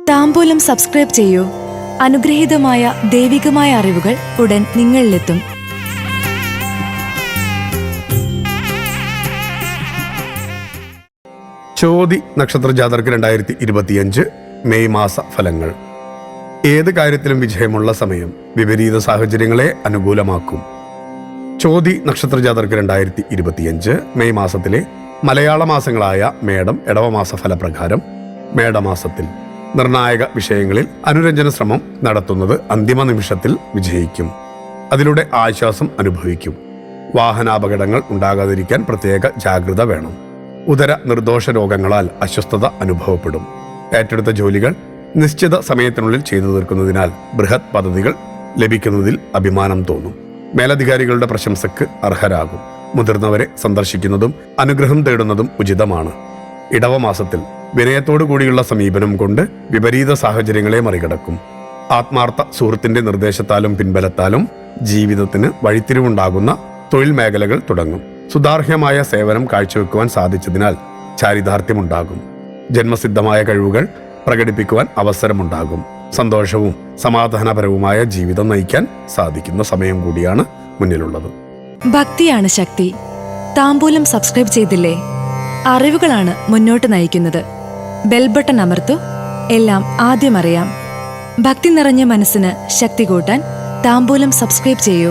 താംബൂലം subscribe ചെയ്യൂ. അനുഗ്രഹീതമായ ദൈവികമായ അറിവുകൾ ഉടൻ നിങ്ങളിലെത്തും. ചോതി നക്ഷത്ര ജാതർക്ക് 2025 മെയ് മാസ ഫലങ്ങൾ. ഏത് കാര്യത്തിലും വിജയമുള്ള സമയം വിപരീത സാഹചര്യങ്ങളെ അനുകൂലമാക്കും. ചോതി നക്ഷത്ര ജാതർക്ക് 2025 മെയ് മാസത്തിലെ മലയാള മാസങ്ങളായ മേടം ഇടവമാസ ഫലപ്രകാരം മേടമാസത്തിൽ നിർണായക വിഷയങ്ങളിൽ അനുരഞ്ജന ശ്രമം നടത്തുന്നത് അന്തിമ നിമിഷത്തിൽ വിജയിക്കും. അതിലൂടെ ആശ്വാസം അനുഭവിക്കും. വാഹനാപകടങ്ങൾ ഉണ്ടാകാതിരിക്കാൻ പ്രത്യേക ജാഗ്രത വേണം. ഉദര നിർദോഷ രോഗങ്ങളാൽ അസ്വസ്ഥത അനുഭവപ്പെടും. ഏറ്റെടുത്ത ജോലികൾ നിശ്ചിത സമയത്തിനുള്ളിൽ ചെയ്തു തീർക്കുന്നതിനാൽ ബൃഹത് പദ്ധതികൾ ലഭിക്കുന്നതിൽ അഭിമാനം തോന്നും. മേലധികാരികളുടെ പ്രശംസയ്ക്ക് അർഹരാകും. മുതിർന്നവരെ സന്ദർശിക്കുന്നതും അനുഗ്രഹം തേടുന്നതും ഉചിതമാണ്. ഇടവമാസത്തിൽ വിനയത്തോടു കൂടിയുള്ള സമീപനം കൊണ്ട് വിപരീത സാഹചര്യങ്ങളെ മറികടക്കും. ആത്മാർത്ഥ സുഹൃത്തിന്റെ നിർദ്ദേശത്താലും പിൻബലത്താലും ജീവിതത്തിന് വഴിത്തിരിവുണ്ടാകുന്ന തൊഴിൽ മേഖലകൾ തുടങ്ങും. സുതാർഹ്യമായ സേവനം കാഴ്ചവെക്കുവാൻ സാധിച്ചതിനാൽ ചാരിതാർത്ഥ്യമുണ്ടാകും. ജന്മസിദ്ധമായ കഴിവുകൾ പ്രകടിപ്പിക്കുവാൻ അവസരമുണ്ടാകും. സന്തോഷവും സമാധാനപരവുമായ ജീവിതം നയിക്കാൻ സാധിക്കുന്ന സമയം കൂടിയാണ് മുന്നിലുള്ളത്. ഭക്തിയാണ് ശക്തി. താംബൂലം സബ്സ്ക്രൈബ് ചെയ്തില്ലേ? അറിവുകളാണ് മുന്നോട്ട് നയിക്കുന്നത്. ബെൽ ബട്ടൺ അമർത്തു. എല്ലാം ആദ്യം അറിയാം. ഭക്തി നിറഞ്ഞ മനസ്സിന് ശക്തി കൂട്ടാൻ താംബൂലം സബ്സ്ക്രൈബ് ചെയ്യൂ.